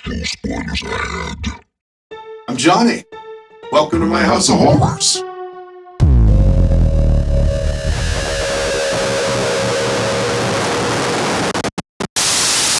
No spoilers ahead. I'm Johnny. Welcome to my house of horrors.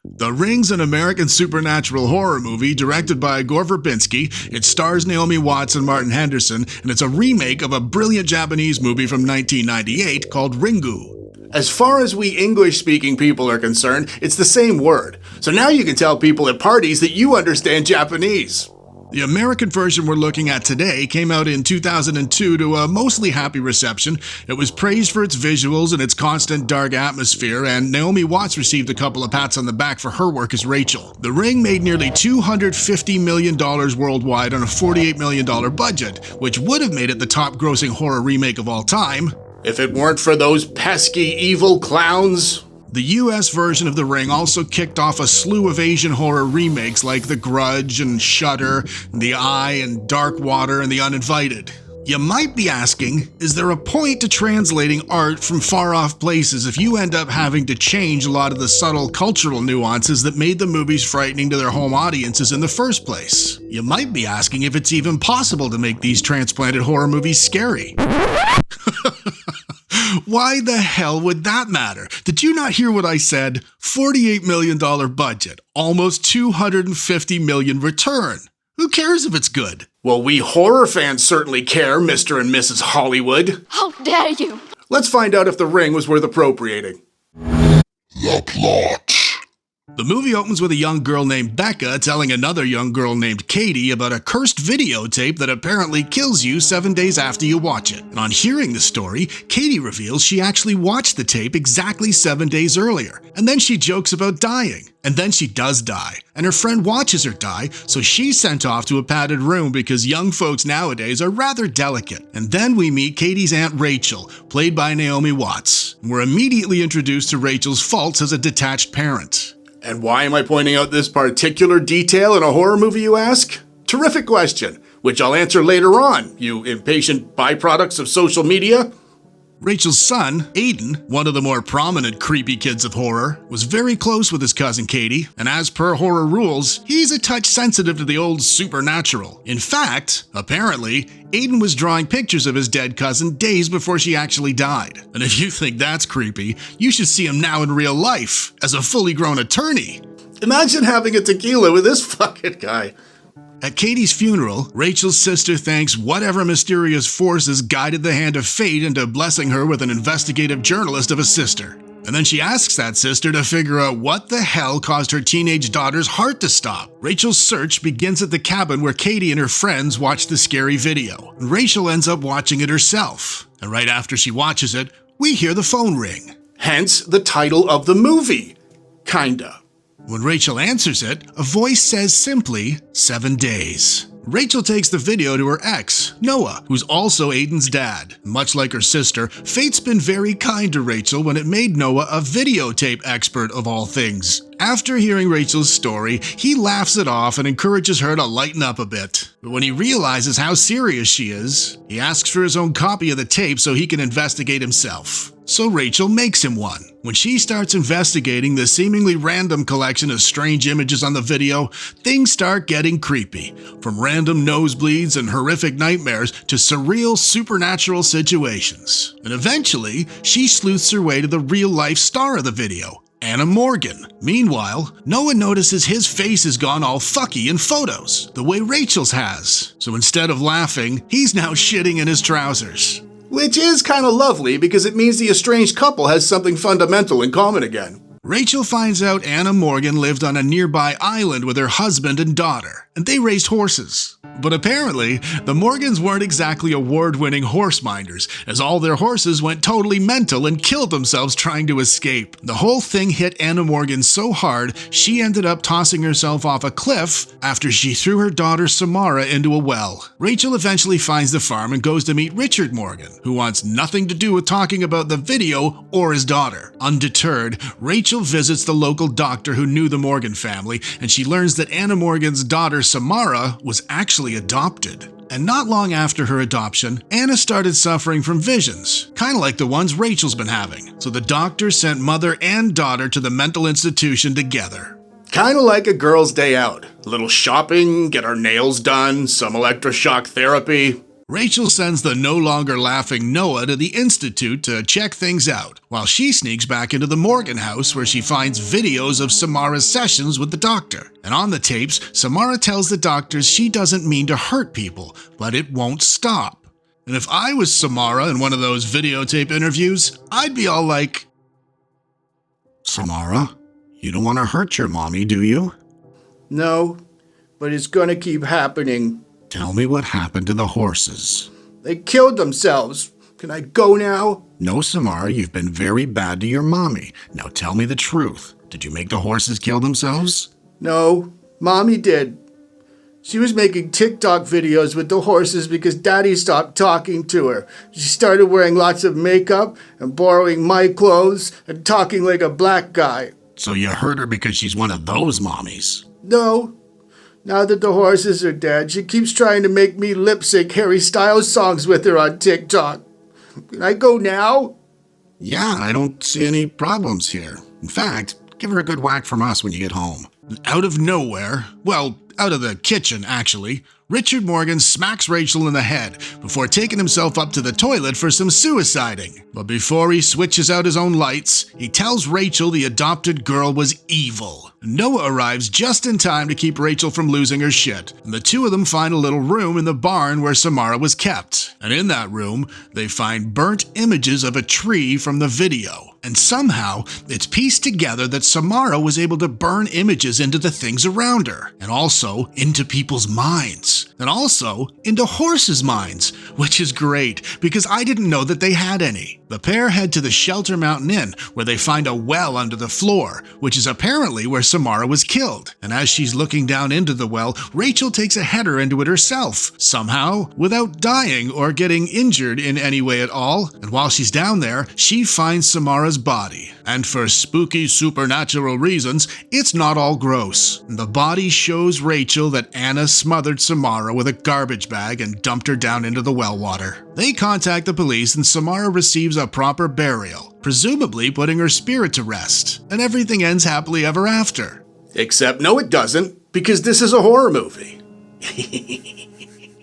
The Ring's an American supernatural horror movie directed by Gore Verbinski. It stars Naomi Watts and Martin Henderson, and it's a remake of a brilliant Japanese movie from 1998 called Ringu. As far as we English-speaking people are concerned, it's the same word. So now you can tell people at parties that you understand Japanese. The American version we're looking at today came out in 2002 to a mostly happy reception. It was praised for its visuals and its constant dark atmosphere, and Naomi Watts received a couple of pats on the back for her work as Rachel. The Ring made nearly $250 million worldwide on a $48 million budget, which would have made it the top-grossing horror remake of all time, if it weren't for those pesky evil clowns. The US version of The Ring also kicked off a slew of Asian horror remakes like The Grudge and Shudder, The Eye and Dark Water and The Uninvited. You might be asking, is there a point to translating art from far-off places if you end up having to change a lot of the subtle cultural nuances that made the movies frightening to their home audiences in the first place? You might be asking if it's even possible to make these transplanted horror movies scary. Why the hell would that matter? Did you not hear what I said? $48 million budget, almost $250 million return. Who cares if it's good? Well, we horror fans certainly care, Mr. and Mrs. Hollywood. How dare you! Let's find out if The Ring was worth appropriating. The plot. The movie opens with a young girl named Becca telling another young girl named Katie about a cursed videotape that apparently kills you 7 days after you watch it. And on hearing the story, Katie reveals she actually watched the tape exactly 7 days earlier. And then she jokes about dying. And then she does die. And her friend watches her die, so she's sent off to a padded room because young folks nowadays are rather delicate. And then we meet Katie's Aunt Rachel, played by Naomi Watts. And we're immediately introduced to Rachel's faults as a detached parent. And why am I pointing out this particular detail in a horror movie, you ask? Terrific question, which I'll answer later on, you impatient byproducts of social media. Rachel's son, Aiden, one of the more prominent creepy kids of horror, was very close with his cousin Katie, and as per horror rules, he's a touch sensitive to the old supernatural. In fact, apparently, Aiden was drawing pictures of his dead cousin days before she actually died. And if you think that's creepy, you should see him now in real life, as a fully grown attorney. Imagine having a tequila with this fucking guy. At Katie's funeral, Rachel's sister thanks whatever mysterious forces guided the hand of fate into blessing her with an investigative journalist of a sister. And then she asks that sister to figure out what the hell caused her teenage daughter's heart to stop. Rachel's search begins at the cabin where Katie and her friends watch the scary video. And Rachel ends up watching it herself. And right after she watches it, we hear the phone ring. Hence the title of the movie. Kinda. When Rachel answers it, a voice says simply, 7 days. Rachel takes the video to her ex, Noah, who's also Aiden's dad. Much like her sister, fate's been very kind to Rachel when it made Noah a videotape expert of all things. After hearing Rachel's story, he laughs it off and encourages her to lighten up a bit. But when he realizes how serious she is, he asks for his own copy of the tape so he can investigate himself. So Rachel makes him one. When she starts investigating the seemingly random collection of strange images on the video, things start getting creepy. From random nosebleeds and horrific nightmares to surreal supernatural situations. And eventually, she sleuths her way to the real-life star of the video, Anna Morgan. Meanwhile, Noah notices his face has gone all fucky in photos, the way Rachel's has. So instead of laughing, he's now shitting in his trousers. Which is kind of lovely because it means the estranged couple has something fundamental in common again. Rachel finds out Anna Morgan lived on a nearby island with her husband and daughter, and they raised horses. But apparently, the Morgans weren't exactly award-winning horse minders, as all their horses went totally mental and killed themselves trying to escape. The whole thing hit Anna Morgan so hard, she ended up tossing herself off a cliff after she threw her daughter Samara into a well. Rachel eventually finds the farm and goes to meet Richard Morgan, who wants nothing to do with talking about the video or his daughter. Undeterred, Rachel visits the local doctor who knew the Morgan family, and she learns that Anna Morgan's daughter Samara was actually adopted. And not long after her adoption, Anna started suffering from visions, kind of like the ones Rachel's been having. So the doctor sent mother and daughter to the mental institution together. Kinda like a girl's day out. A little shopping, get our nails done, some electroshock therapy. Rachel sends the no longer laughing Noah to the Institute to check things out, while she sneaks back into the Morgan house where she finds videos of Samara's sessions with the doctor. And on the tapes, Samara tells the doctors she doesn't mean to hurt people, but it won't stop. And if I was Samara in one of those videotape interviews, I'd be all like, Samara, you don't want to hurt your mommy, do you? No, but it's gonna keep happening. Tell me what happened to the horses. They killed themselves. Can I go now? No, Samara, you've been very bad to your mommy. Now tell me the truth. Did you make the horses kill themselves? No, Mommy did. She was making TikTok videos with the horses because Daddy stopped talking to her. She started wearing lots of makeup and borrowing my clothes and talking like a black guy. So you hurt her because she's one of those mommies? No. Now that the horses are dead, she keeps trying to make me lip-sync Harry Styles songs with her on TikTok. Can I go now? Yeah, I don't see any problems here. In fact, give her a good whack from us when you get home. Out of nowhere, well, out of the kitchen, actually, Richard Morgan smacks Rachel in the head before taking himself up to the toilet for some suiciding. But before he switches out his own lights, he tells Rachel the adopted girl was evil. Noah arrives just in time to keep Rachel from losing her shit, and the two of them find a little room in the barn where Samara was kept. And in that room, they find burnt images of a tree from the video. And somehow, it's pieced together that Samara was able to burn images into the things around her, and also into people's minds, and also into horses' minds, which is great, because I didn't know that they had any. The pair head to the Shelter Mountain Inn, where they find a well under the floor, which is apparently where Samara was killed. And as she's looking down into the well, Rachel takes a header into it herself, somehow, without dying or getting injured in any way at all. And while she's down there, she finds Samara's body. And for spooky supernatural reasons, it's not all gross. The body shows Rachel that Anna smothered Samara with a garbage bag and dumped her down into the well water. They contact the police and Samara receives a proper burial, presumably putting her spirit to rest. And everything ends happily ever after. Except no, it doesn't, because this is a horror movie.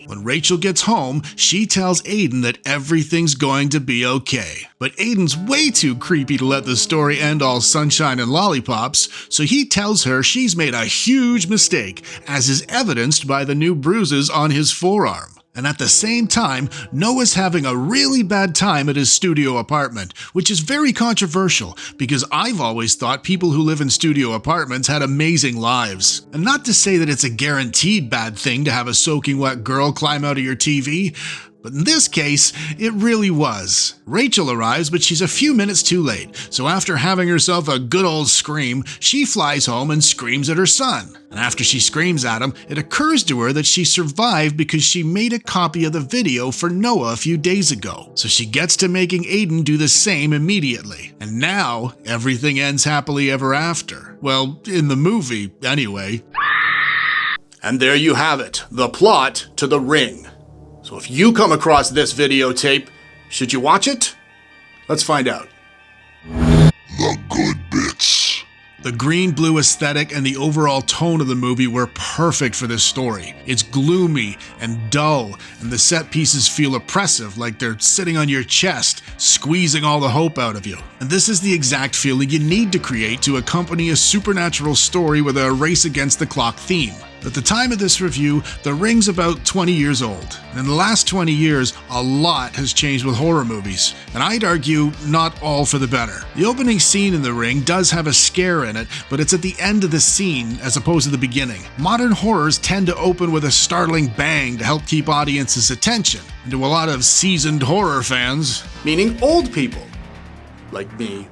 When Rachel gets home, she tells Aiden that everything's going to be okay. But Aiden's way too creepy to let the story end all sunshine and lollipops, so he tells her she's made a huge mistake, as is evidenced by the new bruises on his forearm. And at the same time, Noah's having a really bad time at his studio apartment, which is very controversial because I've always thought people who live in studio apartments had amazing lives. And not to say that it's a guaranteed bad thing to have a soaking wet girl climb out of your TV, but in this case, it really was. Rachel arrives, but she's a few minutes too late, so after having herself a good old scream, she flies home and screams at her son. And after she screams at him, it occurs to her that she survived because she made a copy of the video for Noah a few days ago. So she gets to making Aiden do the same immediately. And now, everything ends happily ever after. Well, in the movie, anyway. And there you have it, the plot to The Ring. So if you come across this videotape, should you watch it? Let's find out. The good bits. The green-blue aesthetic and the overall tone of the movie were perfect for this story. It's gloomy and dull, and the set pieces feel oppressive, like they're sitting on your chest, squeezing all the hope out of you. And this is the exact feeling you need to create to accompany a supernatural story with a race-against-the-clock theme. At the time of this review, The Ring's about 20 years old. And in the last 20 years, a lot has changed with horror movies. And I'd argue, not all for the better. The opening scene in The Ring does have a scare in it, but it's at the end of the scene as opposed to the beginning. Modern horrors tend to open with a startling bang to help keep audiences' attention. And to a lot of seasoned horror fans, Meaning old people, like me.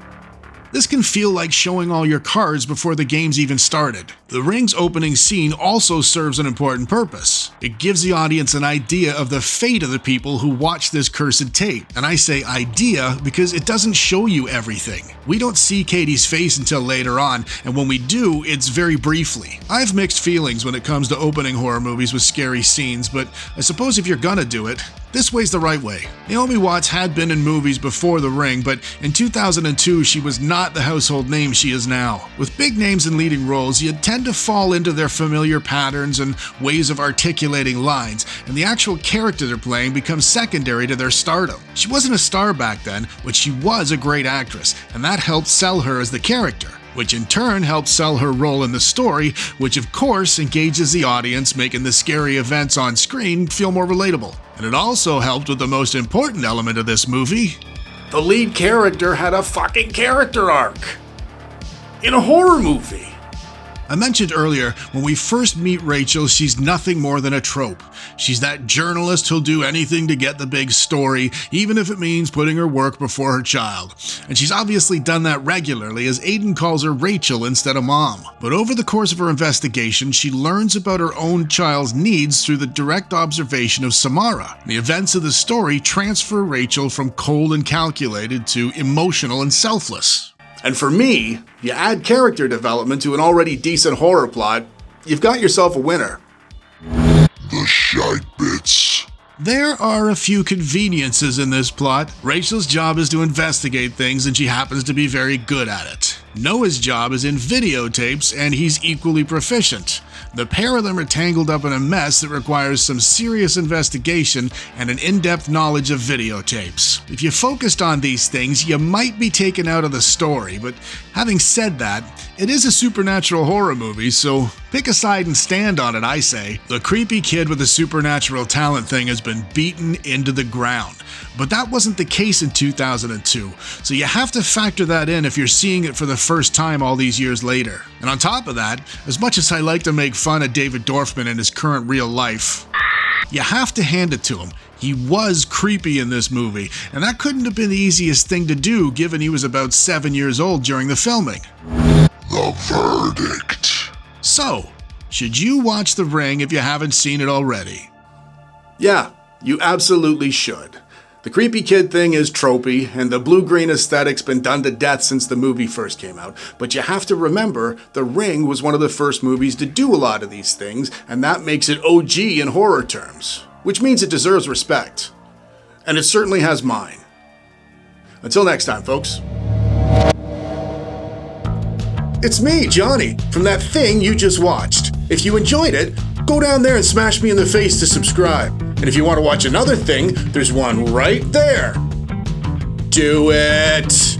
this can feel like showing all your cards before the game's even started. The Ring's opening scene also serves an important purpose. It gives the audience an idea of the fate of the people who watch this cursed tape. And I say idea because it doesn't show you everything. We don't see Katie's face until later on, and when we do, it's very briefly. I have mixed feelings when it comes to opening horror movies with scary scenes, but I suppose if you're gonna do it, this way's the right way. Naomi Watts had been in movies before The Ring, but in 2002 she was not the household name she is now. With big names in leading roles, you tend to fall into their familiar patterns and ways of articulating lines, and the actual character they're playing becomes secondary to their stardom. She wasn't a star back then, but she was a great actress, and that helped sell her as the character, which in turn helps sell her role in the story, which of course engages the audience, making the scary events on screen feel more relatable. And it also helped with the most important element of this movie. The lead character had a fucking character arc. In a horror movie. I mentioned earlier, when we first meet Rachel, she's nothing more than a trope. She's that journalist who'll do anything to get the big story, even if it means putting her work before her child. And she's obviously done that regularly, as Aiden calls her Rachel instead of Mom. But over the course of her investigation, she learns about her own child's needs through the direct observation of Samara. The events of the story transfer Rachel from cold and calculated to emotional and selfless. And for me, you add character development to an already decent horror plot, you've got yourself a winner. The shite bits. There are a few conveniences in this plot. Rachel's job is to investigate things, and she happens to be very good at it. Noah's job is in videotapes, and he's equally proficient. The pair of them are tangled up in a mess that requires some serious investigation and an in-depth knowledge of videotapes. If you focused on these things, you might be taken out of the story, but having said that, it is a supernatural horror movie, so pick a side and stand on it, I say. The creepy kid with the supernatural talent thing has been beaten into the ground. But that wasn't the case in 2002, so you have to factor that in if you're seeing it for the first time all these years later. And on top of that, as much as I like to make fun of David Dorfman in his current real life, you have to hand it to him. He was creepy in this movie, and that couldn't have been the easiest thing to do given he was about 7 years old during the filming. The verdict. So, should you watch The Ring if you haven't seen it already? Yeah, you absolutely should. The creepy kid thing is tropey, and the blue-green aesthetic's been done to death since the movie first came out, but you have to remember, The Ring was one of the first movies to do a lot of these things, and that makes it OG in horror terms, which means it deserves respect. And it certainly has mine. Until next time, folks. It's me, Johnny, from that thing you just watched. If you enjoyed it, go down there and smash me in the face to subscribe. And if you want to watch another thing, there's one right there. Do it!